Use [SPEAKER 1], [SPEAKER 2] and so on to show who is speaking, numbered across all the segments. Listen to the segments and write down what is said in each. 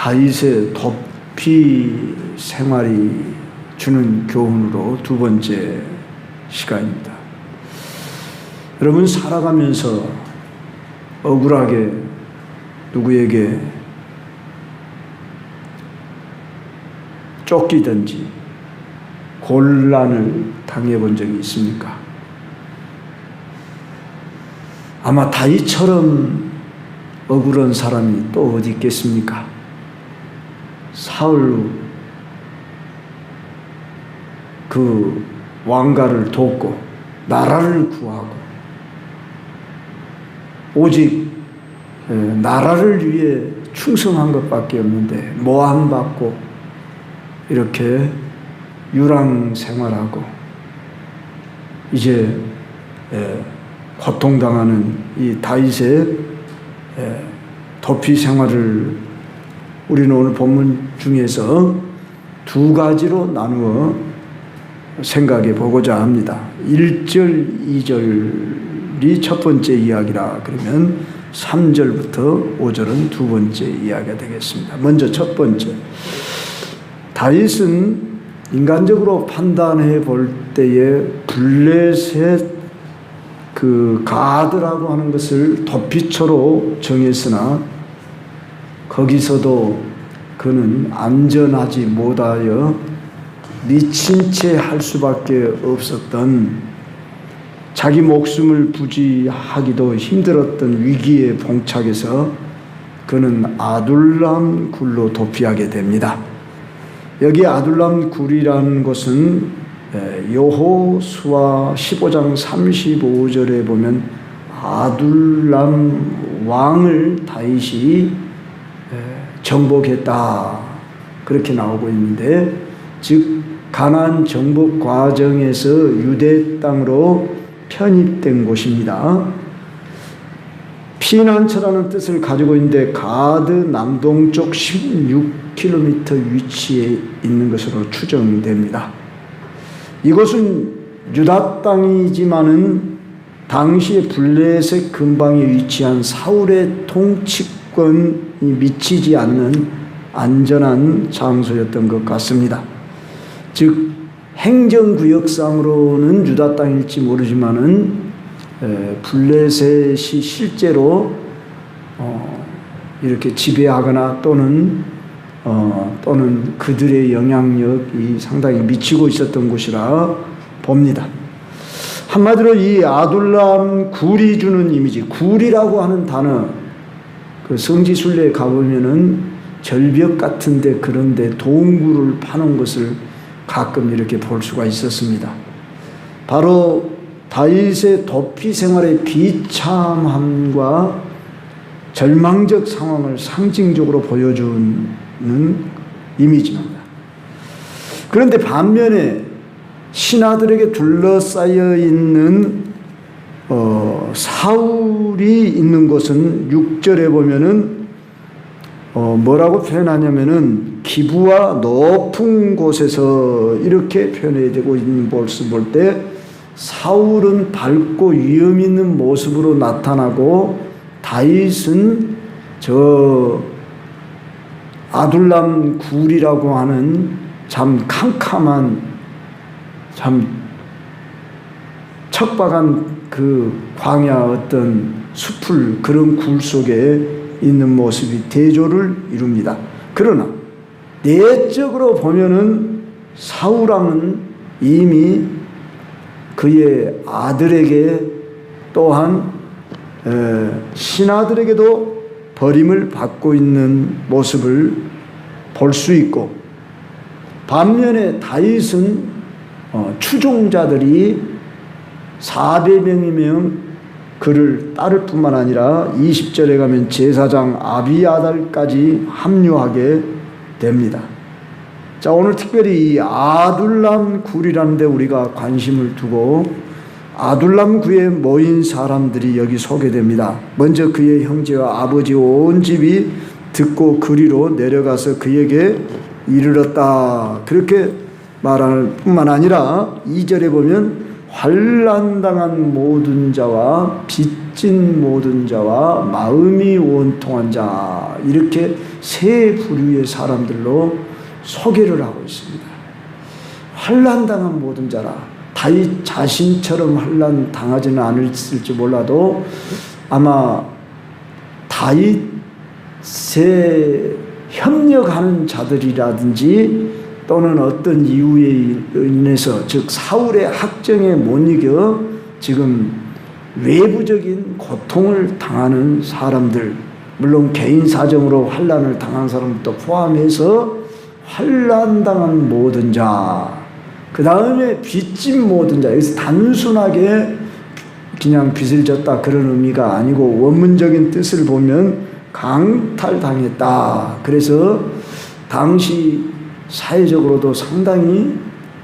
[SPEAKER 1] 다윗의 도피 생활이 주는 교훈으로 두 번째 시간입니다. 여러분, 살아가면서 억울하게 누구에게 쫓기든지 곤란을 당해본 적이 있습니까? 아마 다윗처럼 억울한 사람이 또 어디 있겠습니까? 사울 그 왕가를 돕고 나라를 구하고 오직 나라를 위해 충성한 것밖에 없는데 모함받고 이렇게 유랑 생활하고 이제 고통당하는 이 다윗의 도피 생활을 우리는 오늘 본문 중에서 두 가지로 나누어 생각해 보고자 합니다. 1절, 2절이 첫 번째 이야기라 그러면 3절부터 5절은 두 번째 이야기가 되겠습니다. 먼저 첫 번째, 다윗은 인간적으로 판단해 볼 때에 블레셋 그 가드라고 하는 것을 도피처로 정했으나 거기서도 그는 안전하지 못하여 미친 채 할 수밖에 없었던, 자기 목숨을 부지하기도 힘들었던 위기에 봉착해서 그는 아둘람 굴로 도피하게 됩니다. 여기 아둘람 굴이라는 곳은 여호수아 15장 35절에 보면 아둘람 왕을 다윗이 정복했다 그렇게 나오고 있는데, 즉 가나안 정복 과정에서 유대 땅으로 편입된 곳입니다. 피난처라는 뜻을 가지고 있는데 가드 남동쪽 16km 위치에 있는 것으로 추정됩니다. 이곳은 유다 땅이지만은 당시에 블레셋 근방에 위치한 사울의 통치권이 미치지 않는 안전한 장소였던 것 같습니다. 즉 행정구역상으로는 유다 땅일지 모르지만은 블레셋이 실제로 이렇게 지배하거나 또는 그들의 영향력이 상당히 미치고 있었던 곳이라 봅니다. 한마디로 이 아둘람 굴이 주는 이미지, 굴이라고 하는 단어, 그 성지순례에 가보면은 절벽 같은데 그런데 동굴을 파는 것을 가끔 이렇게 볼 수가 있었습니다. 바로 다윗의 도피 생활의 비참함과 절망적 상황을 상징적으로 보여주는 이미지입니다. 그런데 반면에 신하들에게 둘러싸여 있는 사울이 있는 곳은 6절에 보면은 뭐라고 표현하냐면은 기부와 높은 곳에서 이렇게 표현해야 되고 있는 모습을 볼 때 사울은 밝고 위험 있는 모습으로 나타나고 다윗은 저 아둘람 굴이라고 하는 참 캄캄한, 참 척박한 그 광야 어떤 숲을, 그런 굴 속에 있는 모습이 대조를 이룹니다. 그러나 내적으로 보면은 사울왕은 이미 그의 아들에게 또한 신하들에게도 버림을 받고 있는 모습을 볼 수 있고, 반면에 다윗은 추종자들이 400명이면 그를 따를 뿐만 아니라 20절에 가면 제사장 아비아달까지 합류하게 됩니다. 자, 오늘 특별히 이 아둘람 굴이라는 데 우리가 관심을 두고 아둘람 굴에 모인 사람들이 여기 소개됩니다. 먼저 그의 형제와 아버지 온 집이 듣고 그리로 내려가서 그에게 이르렀다 그렇게 말할 뿐만 아니라 2절에 보면 환난당한 모든 자와 빚진 모든 자와 마음이 원통한 자, 이렇게 세 부류의 사람들로 소개를 하고 있습니다. 환난당한 모든 자라. 다윗 자신처럼 환난 당하지는 않을지 몰라도 아마 다윗에 협력하는 자들이라든지 또는 어떤 이유에 인해서 즉 사울의 학정에 못 이겨 지금 외부적인 고통을 당하는 사람들, 물론 개인 사정으로 환난을 당한 사람도 포함해서 환난당한 모든 자, 그 다음에 빚진 모든 자. 여기서 단순하게 그냥 빚을 졌다 그런 의미가 아니고 원문적인 뜻을 보면 강탈당했다. 그래서 당시 사회적으로도 상당히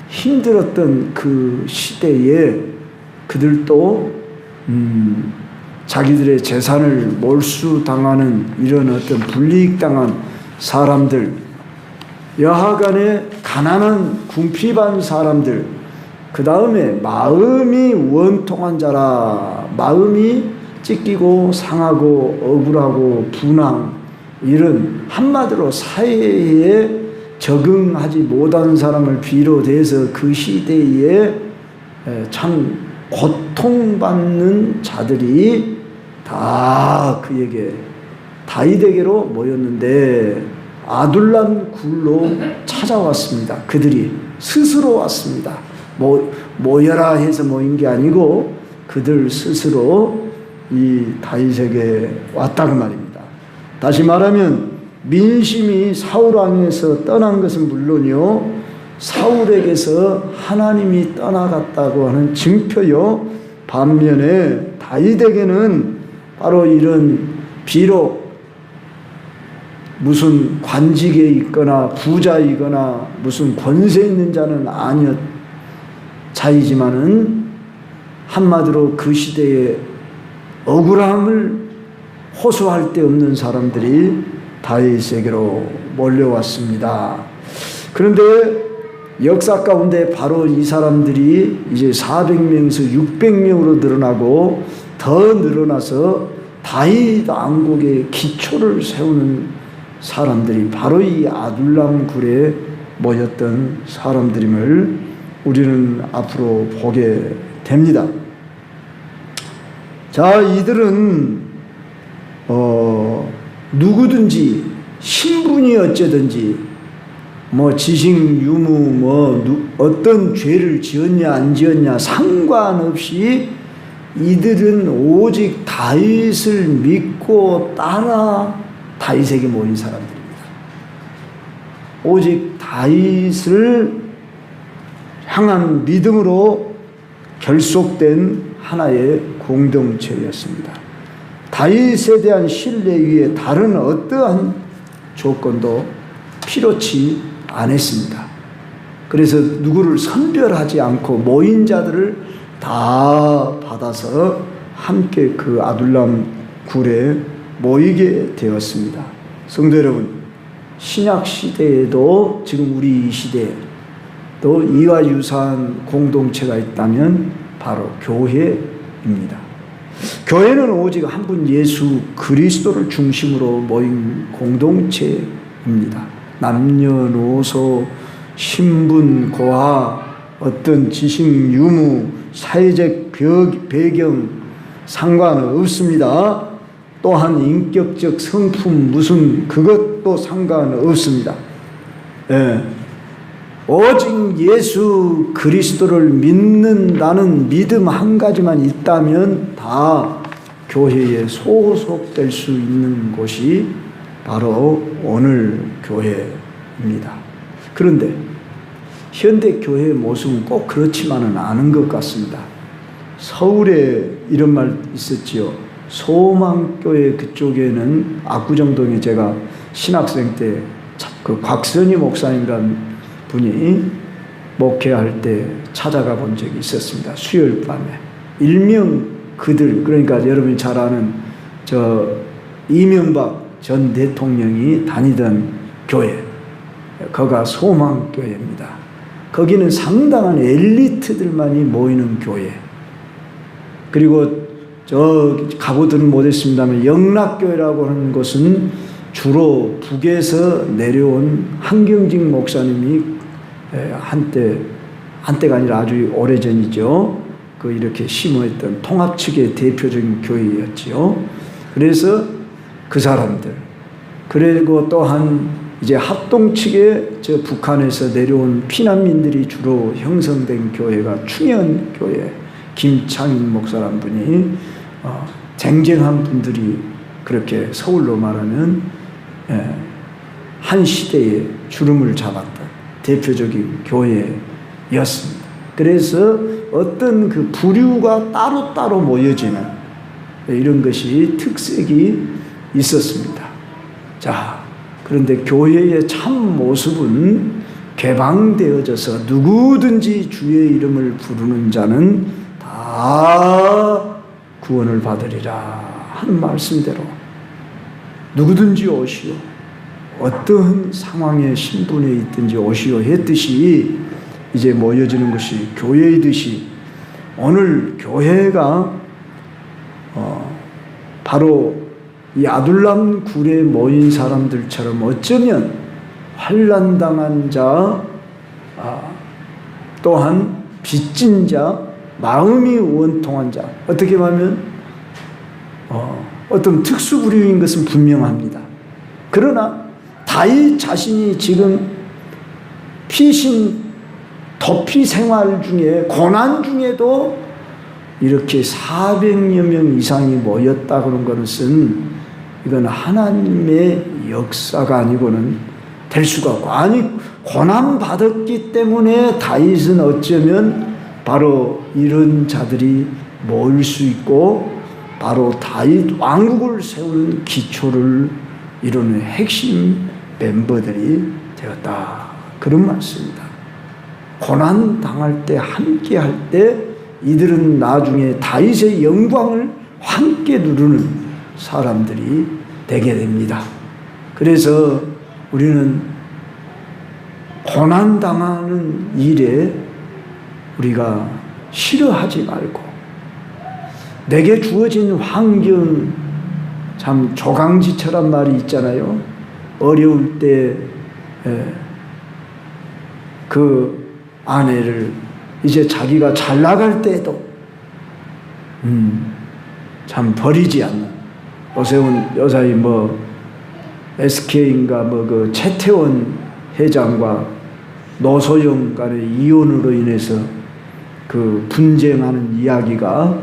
[SPEAKER 1] 힘들었던 그 시대에 그들도 자기들의 재산을 몰수당하는 이런 어떤 불이익당한 사람들, 여하간에 가난한 궁핍한 사람들, 그 다음에 마음이 원통한 자라. 마음이 찢기고 상하고 억울하고 분함, 이런 한마디로 사회에 적응하지 못한 사람을 비롯해서 그 시대에 참 고통받는 자들이 다 그에게 다윗에게로 모였는데 아둘람 굴로 찾아왔습니다. 그들이 스스로 왔습니다. 모여라 해서 모인 게 아니고 그들 스스로 이 다윗에게 왔다고 말입니다. 다시 말하면 민심이 사울 왕에서 떠난 것은 물론이요, 사울에게서 하나님이 떠나갔다고 하는 증표요, 반면에 다윗에게는 바로 이런 비록 무슨 관직에 있거나 부자이거나 무슨 권세 있는 자는 아니었 자이지만은 한마디로 그 시대에 억울함을 호소할 데 없는 사람들이 다윗에게로 몰려왔습니다. 그런데 역사 가운데 바로 이 사람들이 이제 400명에서 600명으로 늘어나고 더 늘어나서 다윗 왕국의 기초를 세우는 사람들이 바로 이 아둘람 굴에 모였던 사람들임을 우리는 앞으로 보게 됩니다. 자, 이들은 누구든지 신분이 어쩌든지 지식 유무 어떤 죄를 지었냐 안 지었냐 상관없이 이들은 오직 다윗을 믿고 따라 다윗에게 모인 사람들입니다. 오직 다윗을 향한 믿음으로 결속된 하나의 공동체였습니다. 다윗에 대한 신뢰 위에 다른 어떠한 조건도 필요치 않았습니다. 그래서 누구를 선별하지 않고 모인 자들을 다 받아서 함께 그 아둘람 굴에 모이게 되었습니다. 성도 여러분, 신약 시대에도 지금 우리 이 시대에 또 이와 유사한 공동체가 있다면 바로 교회입니다. 교회는 오직 한 분 예수 그리스도를 중심으로 모인 공동체입니다. 남녀노소, 신분, 고하, 어떤 지식 유무, 사회적 배경 상관없습니다. 또한 인격적 성품 무슨 그것도 상관없습니다. 예. 오직 예수 그리스도를 믿는다는 믿음 한 가지만 있다면 다 교회에 소속될 수 있는 곳이 바로 오늘 교회입니다. 그런데 현대 교회의 모습은 꼭 그렇지만은 않은 것 같습니다. 서울에 이런 말 있었지요. 소망교회 그쪽에는 압구정동에 제가 신학생 때 그 곽선희 목사님이라는 분이 목회할 때 찾아가 본 적이 있었습니다. 수요일 밤에. 일명 그들, 그러니까 여러분이 잘 아는 이명박 전 대통령이 다니던 교회, 거기가 소망교회입니다. 거기는 상당한 엘리트들만이 모이는 교회. 그리고 가보들은 못했습니다만 영락교회라고 하는 곳은 주로 북에서 내려온 한경직 목사님이 한때가 아니라 아주 오래전이죠. 그 이렇게 심어했던 통합 측의 대표적인 교회였지요. 그래서 그 사람들, 그리고 또한 이제 합동 측에 저 북한에서 내려온 피난민들이 주로 형성된 교회가 충현교회 김창인 목사란 분이 쟁쟁한 분들이 그렇게 서울로 말하면 한 시대에 주름을 잡았던 대표적인 교회였습니다. 그래서 어떤 그 부류가 따로따로 모여지는 이런 것이 특색이 있었습니다. 자, 그런데 교회의 참 모습은 개방되어져서 누구든지 주의 이름을 부르는 자는 다 구원을 받으리라 하는 말씀대로 누구든지 오시오, 어떠한 상황의 신분에 있든지 오시오 했듯이 이제 모여지는 것이 교회이듯이 오늘 교회가 바로 이 아둘람 굴에 모인 사람들처럼 어쩌면 환난당한 자, 또한 빚진 자, 마음이 원통한 자, 어떻게 보면 어떤 특수 부류인 것은 분명합니다. 그러나 다윗 자신이 지금 피신 도피 생활 중에 고난 중에도 이렇게 400여 명 이상이 모였다 그런 것은 이건 하나님의 역사가 아니고는 될 수가 없고, 아니 고난 받았기 때문에 다윗은 어쩌면 바로 이런 자들이 모일 수 있고 바로 다윗 왕국을 세우는 기초를 이루는 핵심 멤버들이 되었다, 그런 말씀입니다. 고난 당할 때 함께 할 때 이들은 나중에 다윗의 영광을 함께 누르는 사람들이 되게 됩니다. 그래서 우리는 고난 당하는 일에 우리가 싫어하지 말고, 내게 주어진 환경, 참 조강지처란 말이 있잖아요. 어려울 때 그 아내를 이제 자기가 잘 나갈 때에도 참 버리지 않는, 오세훈 여사의 SK인가 그 최태원 회장과 노소영 간의 이혼으로 인해서 그 분쟁하는 이야기가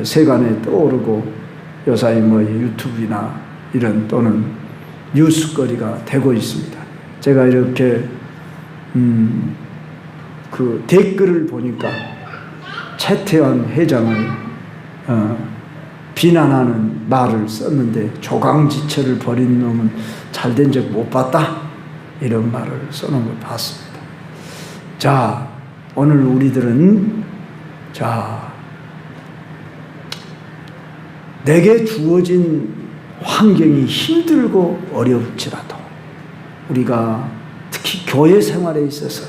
[SPEAKER 1] 세간에 떠오르고 요사이 유튜브나 이런 또는 뉴스거리가 되고 있습니다. 제가 이렇게 그 댓글을 보니까 최태원 회장을 비난하는 말을 썼는데, 조강지처를 버린 놈은 잘된 적 못 봤다, 이런 말을 써놓은 걸 봤습니다. 자, 오늘 우리들은 내게 주어진 환경이 힘들고 어려울지라도 우리가 특히 교회 생활에 있어서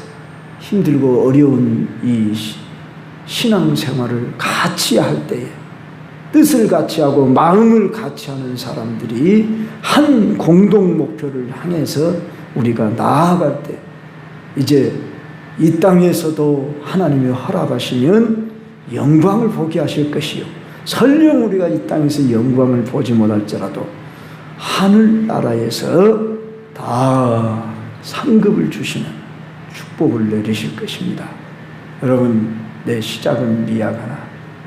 [SPEAKER 1] 힘들고 어려운 이 신앙생활을 같이 할 때에 뜻을 같이 하고 마음을 같이 하는 사람들이 한 공동 목표를 향해서 우리가 나아갈 때 이제 이 땅에서도 하나님이 허락하시면 영광을 보게 하실 것이요, 설령 우리가 이 땅에서 영광을 보지 못할지라도 하늘나라에서 다 상급을 주시는 축복을 내리실 것입니다. 여러분, 내 시작은 미약하나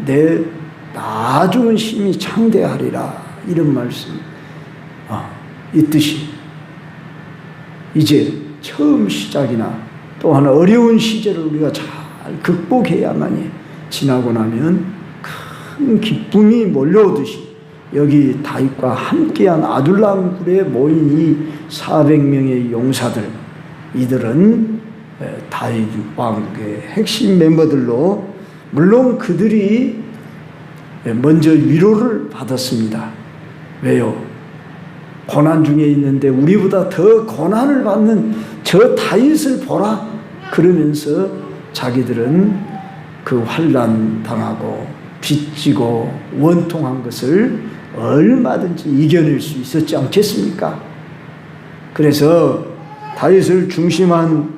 [SPEAKER 1] 내 나중은 힘이 창대하리라, 이런 말씀 있듯이 이제 처음 시작이나 또한 어려운 시절을 우리가 잘 극복해야만이 지나고 나면 큰 기쁨이 몰려오듯이 여기 다윗과 함께한 아둘람 굴에 모인 이 400명의 용사들, 이들은 다윗 왕국의 핵심 멤버들로, 물론 그들이 먼저 위로를 받았습니다. 왜요? 고난 중에 있는데 우리보다 더 고난을 받는 저 다윗을 보라, 그러면서 자기들은 그 환난 당하고 빚지고 원통한 것을 얼마든지 이겨낼 수 있었지 않겠습니까? 그래서 다윗을 중심한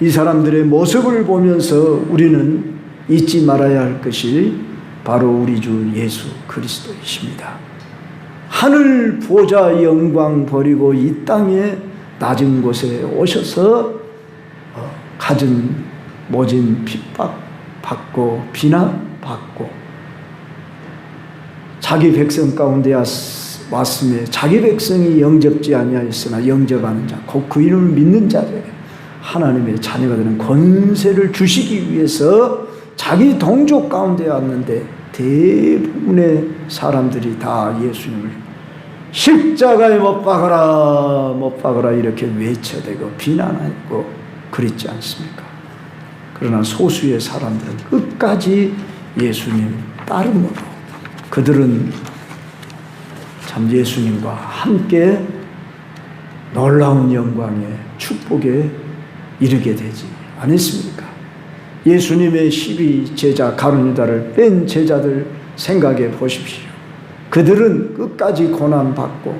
[SPEAKER 1] 이 사람들의 모습을 보면서 우리는 잊지 말아야 할 것이 바로 우리 주 예수 그리스도이십니다. 하늘 보좌 영광 버리고 이 땅에 낮은 곳에 오셔서 갖은 모진 핍박받고 비난받고 자기 백성 가운데 왔음에 자기 백성이 영접지 아니하였으나 영접하는 자 곧 그 이름을 믿는 자들에게 하나님의 자녀가 되는 권세를 주시기 위해서 자기 동족 가운데 왔는데 대부분의 사람들이 다 예수님을 십자가에 못 박아라 못 박아라 이렇게 외쳐대고 비난하고 그랬지 않습니까? 그러나 소수의 사람들은 끝까지 예수님 따름으로 그들은 참 예수님과 함께 놀라운 영광의 축복에 이르게 되지 않았습니까? 예수님의 12제자 가룟 유다를 뺀 제자들 생각해 보십시오. 그들은 끝까지 고난받고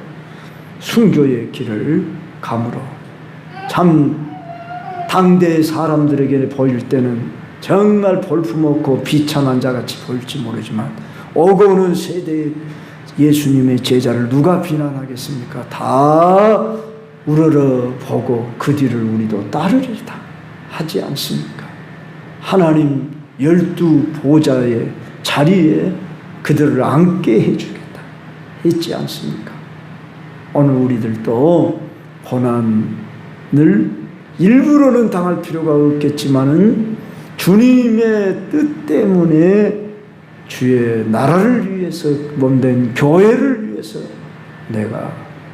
[SPEAKER 1] 순교의 길을 감으로 참 당대 사람들에게 보일 때는 정말 볼품없고 비참한 자같이 보일지 모르지만 오고 오는 세대의 예수님의 제자를 누가 비난하겠습니까? 다 우러러 보고 그 뒤를 우리도 따르리다 하지 않습니까? 하나님 12 보좌의 자리에 그들을 앉게 해주겠다 했지 않습니까? 오늘 우리들도 고난을 일부러는 당할 필요가 없겠지만은 주님의 뜻 때문에 주의 나라를 위해서 몸된 교회를 위해서 내가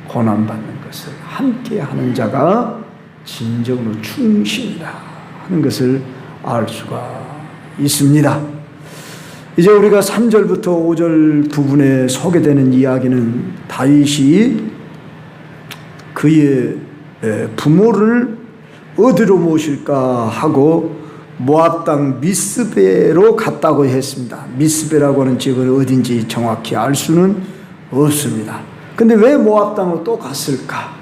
[SPEAKER 1] 고난받는 것을 함께 하는 자가 진정으로 충신이다 하는 것을 알 수가 있습니다. 이제 우리가 3절부터 5절 부분에 소개되는 이야기는 다윗이 그의 부모를 어디로 모실까 하고 모압 땅 미스베로 갔다고 했습니다. 미스베라고 하는 지역은 어딘지 정확히 알 수는 없습니다. 근데 왜 모압 땅으로 또 갔을까?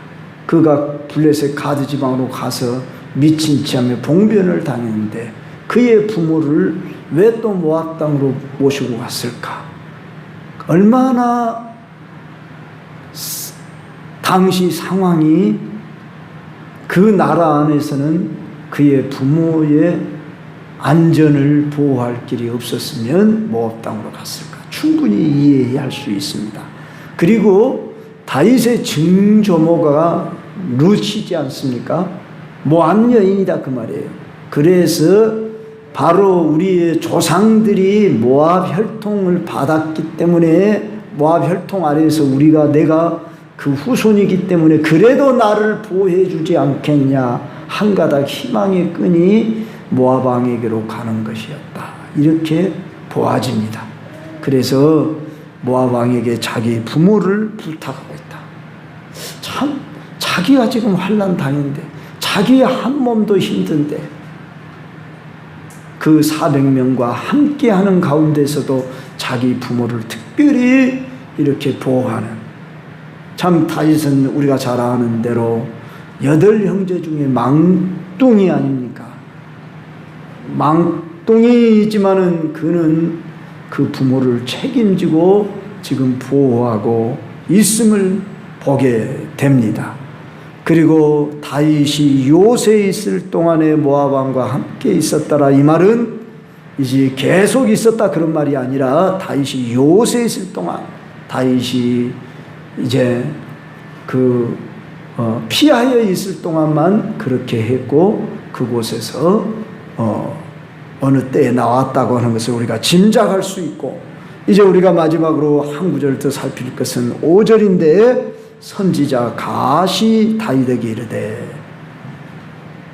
[SPEAKER 1] 그가 블레셋 가드 지방으로 가서 미친 체하며 봉변을 당했는데 그의 부모를 왜 또 모압 땅으로 모시고 갔을까? 얼마나 당시 상황이 그 나라 안에서는 그의 부모의 안전을 보호할 길이 없었으면 모압 땅으로 갔을까? 충분히 이해할 수 있습니다. 그리고 다윗의 증조모가 룻이지 않습니까? 모압 여인이다 그 말이에요. 그래서 바로 우리의 조상들이 모압 혈통을 받았기 때문에 모압 혈통 아래에서 내가 그 후손이기 때문에 그래도 나를 보호해 주지 않겠냐 한 가닥 희망의 끈이 모압 왕에게로 가는 것이었다. 이렇게 보아집니다. 그래서 모압 왕에게 자기 부모를 부탁하고 있다. 참 자기가 지금 환난 당인데 자기의 한 몸도 힘든데 그 400명과 함께하는 가운데서도 자기 부모를 특별히 이렇게 보호하는 참 다윗은 우리가 잘 아는 대로 8형제 중에 망둥이 아닙니까? 망둥이이지만은 그는 그 부모를 책임지고 지금 보호하고 있음을 보게 됩니다. 그리고 다윗이 요새에 있을 동안에 모압 왕과 함께 있었더라. 이 말은 이제 계속 있었다 그런 말이 아니라 다윗이 요새에 있을 동안 다윗이 이제 피하여 있을 동안만 그렇게 했고 그곳에서 어느 때에 나왔다고 하는 것을 우리가 짐작할 수 있고 이제 우리가 마지막으로 한 구절 더 살필 것은 5절인데 선지자 갓이 다윗에게 이르되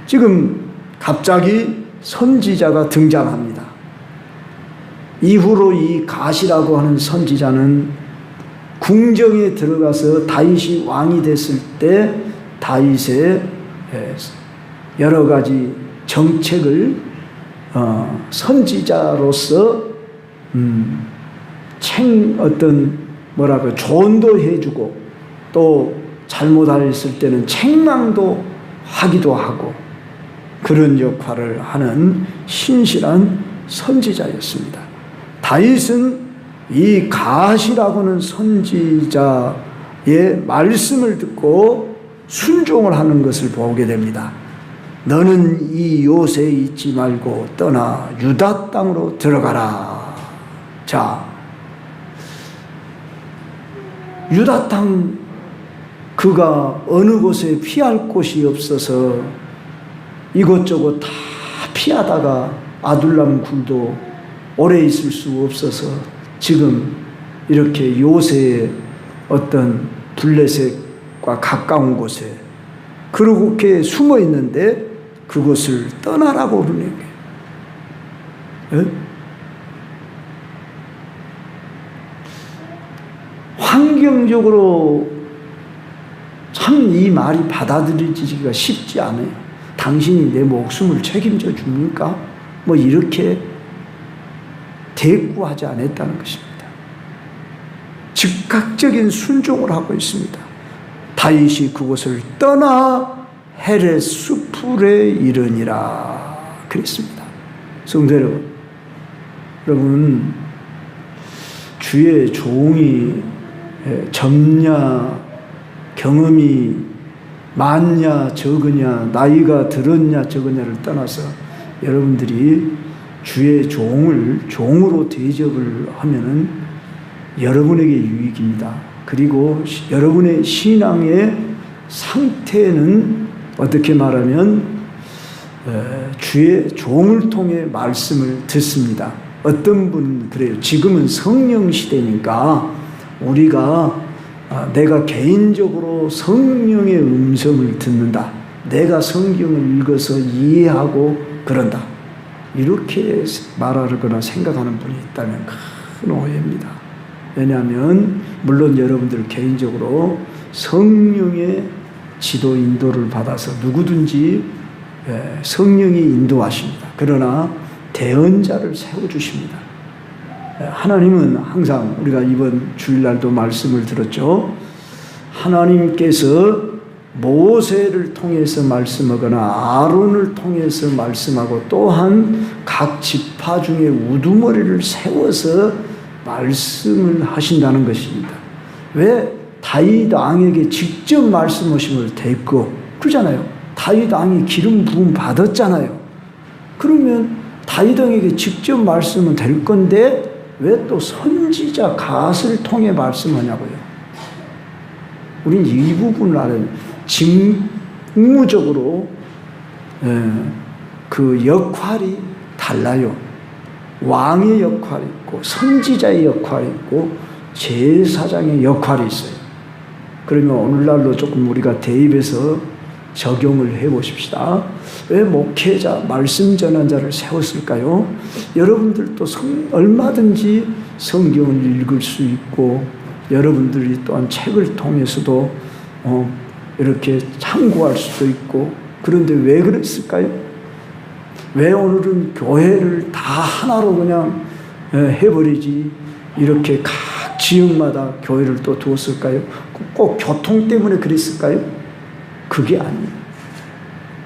[SPEAKER 1] 지금 갑자기 선지자가 등장합니다. 이후로 이 갓이라고 하는 선지자는 궁정에 들어가서 다윗이 왕이 됐을 때 다윗의 여러 가지 정책을 선지자로서 조언도 해주고 또 잘못했을 때는 책망도 하기도 하고 그런 역할을 하는 신실한 선지자였습니다. 다윗은 이 갓이라고 하는 선지자의 말씀을 듣고 순종을 하는 것을 보게 됩니다. 너는 이 요새에 있지 말고 떠나 유다 땅으로 들어가라. 자, 유다 땅, 그가 어느 곳에 피할 곳이 없어서 이곳저곳 다 피하다가 아둘람 굴도 오래 있을 수 없어서 지금 이렇게 요새의 어떤 블레셋과 가까운 곳에 그렇게 숨어 있는데 그곳을 떠나라고 그러는 거예요. 환경적으로 참 이 말이 받아들이기가 쉽지 않아요. 당신이 내 목숨을 책임져 줍니까? 뭐 이렇게 대꾸하지 않았다는 것입니다. 즉각적인 순종을 하고 있습니다. 다윗이 그곳을 떠나 헤렛 수풀에 이르니라 그랬습니다. 성도 여러분, 주의 종이 젊냐 경험이 많냐 적으냐 나이가 들었냐 적으냐를 떠나서 여러분들이 주의 종을 종으로 대접을 하면은 여러분에게 유익입니다. 그리고 여러분의 신앙의 상태는 어떻게 말하면 주의 종을 통해 말씀을 듣습니다. 어떤 분은 그래요. 지금은 성령 시대니까 우리가 내가 개인적으로 성령의 음성을 듣는다. 내가 성경을 읽어서 이해하고 그런다. 이렇게 말하거나 생각하는 분이 있다면 큰 오해입니다. 왜냐하면 물론 여러분들 개인적으로 성령의 지도 인도를 받아서 누구든지 성령이 인도하십니다. 그러나 대언자를 세워주십니다. 하나님은 항상 우리가 이번 주일날도 말씀을 들었죠. 하나님께서 모세를 통해서 말씀하거나 아론을 통해서 말씀하고 또한 각 지파 중에 우두머리를 세워서 말씀을 하신다는 것입니다. 왜 다윗 왕에게 직접 말씀하심을 대고 그러잖아요. 다윗 왕이 기름 부음 받았잖아요. 그러면 다윗 왕에게 직접 말씀은 될 건데 왜 또 선지자 갓을 통해 말씀하냐고요. 우린 이 부분을 알아요. 직무적으로 그 역할이 달라요. 왕의 역할이 있고 선지자의 역할이 있고 제사장의 역할이 있어요. 그러면 오늘날로 조금 우리가 대입해서 적용을 해보십시다. 왜 목회자, 말씀 전환자를 세웠을까요? 여러분들도 얼마든지 성경을 읽을 수 있고 여러분들이 또한 책을 통해서도 이렇게 참고할 수도 있고 그런데 왜 그랬을까요? 왜 오늘은 교회를 다 하나로 그냥 해버리지 이렇게 각 지역마다 교회를 또 두었을까요? 꼭 교통 때문에 그랬을까요? 그게 아니에요.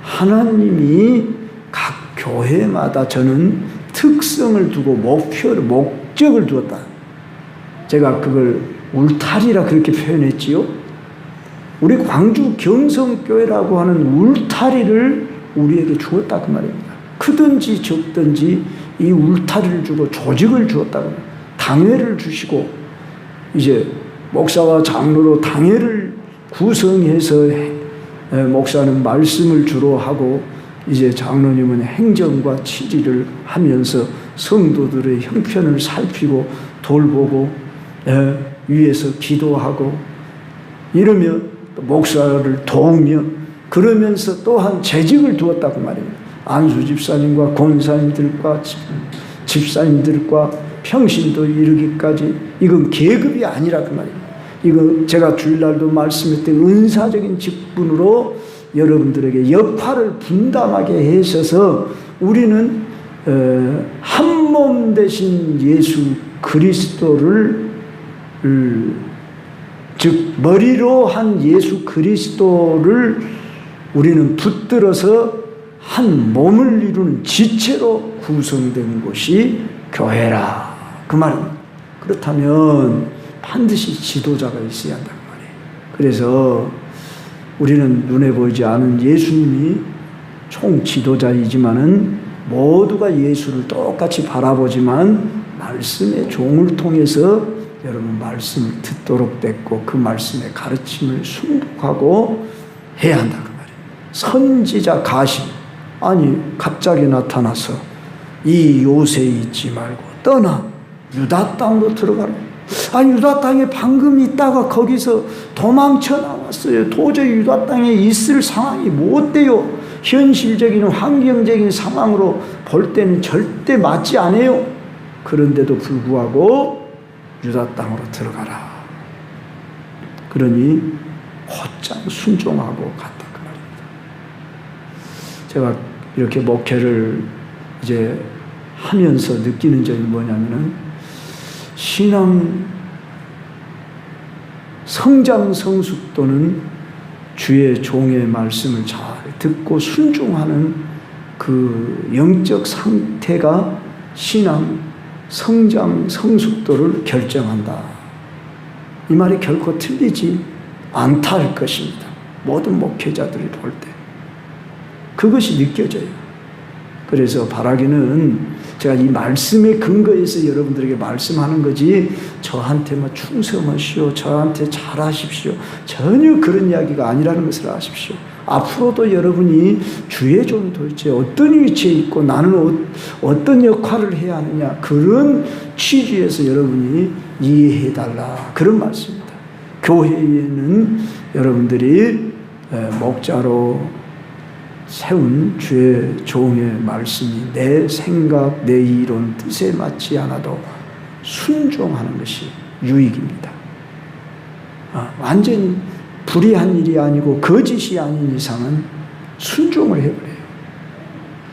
[SPEAKER 1] 하나님이 각 교회마다 저는 특성을 두고 목적을 두었다. 제가 그걸 울타리라 그렇게 표현했지요. 우리 광주 경성교회라고 하는 울타리를 우리에게 주었다 그 말입니다. 크든지 적든지 이 울타리를 주고 조직을 주었다고. 당회를 주시고 이제 목사와 장로로 당회를 구성해서 목사는 말씀을 주로 하고 이제 장로님은 행정과 치리를 하면서 성도들의 형편을 살피고 돌보고 위에서 기도하고 이러며 목사를 도우며 그러면서 또한 재직을 두었다고 말입니다. 안수 집사님과 권사님들과 집사님들과 평신도 이르기까지 이건 계급이 아니라 그 말입니다. 이거 제가 주일날도 말씀했던 은사적인 직분으로 여러분들에게 역할을 분담하게 하셔서 우리는 한 몸 되신 예수 그리스도를 즉 머리로 한 예수 그리스도를 우리는 붙들어서 한 몸을 이루는 지체로 구성된 곳이 교회라 그 말입니다. 그렇다면 반드시 지도자가 있어야 한단 말이에요. 그래서 우리는 눈에 보이지 않은 예수님이 총 지도자이지만은 모두가 예수를 똑같이 바라보지만 말씀의 종을 통해서 여러분 말씀을 듣도록 됐고 그 말씀의 가르침을 순복하고 해야 한다 그 말이에요. 선지자 가심 아니 갑자기 나타나서 이 요새에 있지 말고 떠나 유다 땅으로 들어가라. 아니 유다 땅에 방금 있다가 거기서 도망쳐 나왔어요. 도저히 유다 땅에 있을 상황이 못 돼요. 현실적인 환경적인 상황으로 볼 때는 절대 맞지 않아요. 그런데도 불구하고 유다 땅으로 들어가라. 그러니 곧장 순종하고 갔다 그 말입니다. 제가 이렇게 목회를 이제 하면서 느끼는 점이 뭐냐면은 신앙 성장 성숙도는 주의 종의 말씀을 잘 듣고 순종하는 그 영적 상태가 신앙 성장 성숙도를 결정한다. 이 말이 결코 틀리지 않다 할 것입니다. 모든 목회자들이 볼 때 그것이 느껴져요. 그래서 바라기는 제가 이 말씀에 근거해서 여러분들에게 말씀하는 거지 저한테만 충성하시오, 저한테 잘하십시오, 전혀 그런 이야기가 아니라는 것을 아십시오. 앞으로도 여러분이 주의 종이 도대체 어떤 위치에 있고 나는 어떤 역할을 해야 하느냐 그런 취지에서 여러분이 이해해달라 그런 말씀입니다. 교회에는 여러분들이 목자로 세운 주의 종의 말씀이 내 생각, 내 이론, 뜻에 맞지 않아도 순종하는 것이 유익입니다. 완전히 불의한 일이 아니고 거짓이 아닌 이상은 순종을 해버려요.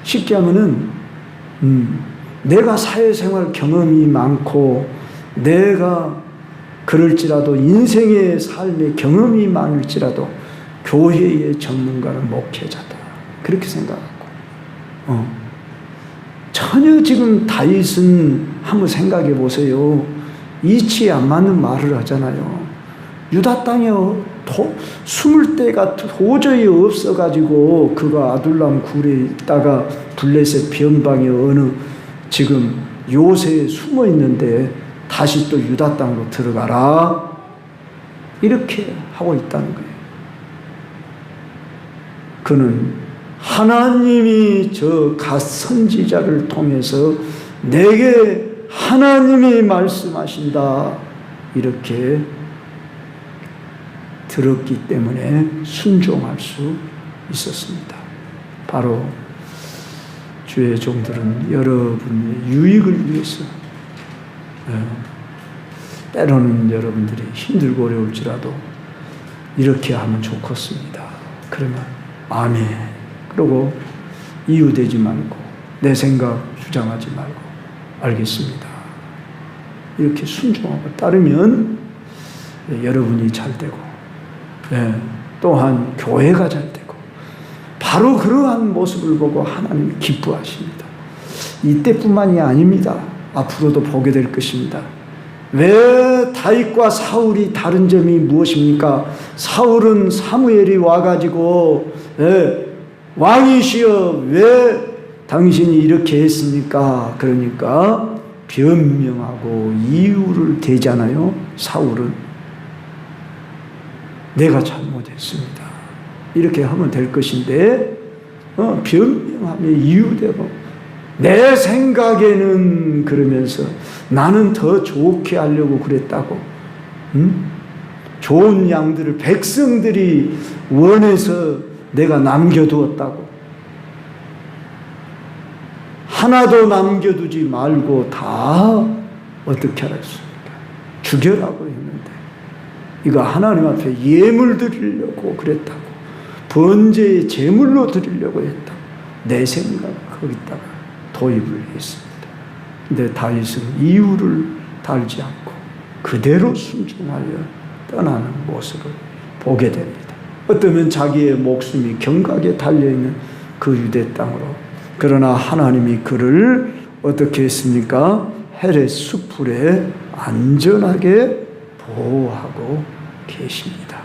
[SPEAKER 1] 쉽게 하면은 내가 사회생활 경험이 많고 내가 그럴지라도 인생의 삶의 경험이 많을지라도 교회의 전문가는 목회자다. 그렇게 생각하고 전혀 지금 다윗은 한번 생각해 보세요. 이치에 안 맞는 말을 하잖아요. 유다 땅에 숨을 데가 도저히 없어가지고 그가 아둘람 굴에 있다가 블레셋 변방에 어느 지금 요새에 숨어 있는데 다시 또 유다 땅으로 들어가라 이렇게 하고 있다는 거예요. 그는 하나님이 저 갓 선지자를 통해서 내게 하나님이 말씀하신다 이렇게 들었기 때문에 순종할 수 있었습니다. 바로 주의 종들은 여러분의 유익을 위해서 때로는 여러분들이 힘들고 어려울지라도 이렇게 하면 좋겠습니다. 그러면 아멘. 그리고 이유되지 말고 내 생각 주장하지 말고 알겠습니다. 이렇게 순종하고 따르면 여러분이 잘 되고 또한 교회가 잘 되고 바로 그러한 모습을 보고 하나님이 기뻐하십니다. 이때뿐만이 아닙니다. 앞으로도 보게 될 것입니다. 왜 다윗과 사울이 다른 점이 무엇입니까? 사울은 사무엘이 와가지고 왕이시여 왜 당신이 이렇게 했습니까? 그러니까 변명하고 이유를 대잖아요. 사울은 내가 잘못했습니다. 이렇게 하면 될 것인데 변명하며 이유대로 내 생각에는 그러면서 나는 더 좋게 하려고 그랬다고 좋은 양들을 백성들이 원해서 내가 남겨두었다고 하나도 남겨두지 말고 다 어떻게 하라 했습니까? 죽여라고 했는데 이거 하나님 앞에 예물 드리려고 그랬다고 번제의 제물로 드리려고 했다고 내 생각 거기다가 도입을 했습니다. 근데 다윗은 이유를 달지 않고 그대로 순종하여 떠나는 모습을 보게 됩니다. 어쩌면 자기의 목숨이 경각에 달려있는 그 유대 땅으로. 그러나 하나님이 그를 어떻게 했습니까? 헬의 수풀에 안전하게 보호하고 계십니다.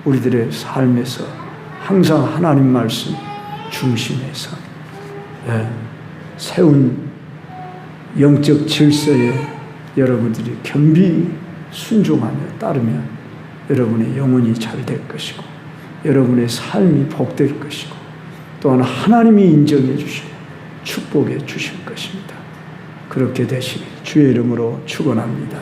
[SPEAKER 1] 우리들의 삶에서 항상 하나님 말씀 중심에서 세운 영적 질서에 여러분들이 겸비 순종하며 따르면 여러분의 영혼이 잘 될 것이고 여러분의 삶이 복될 것이고 또한 하나님이 인정해 주시고 축복해 주실 것입니다. 그렇게 되시길 주의 이름으로 축원합니다.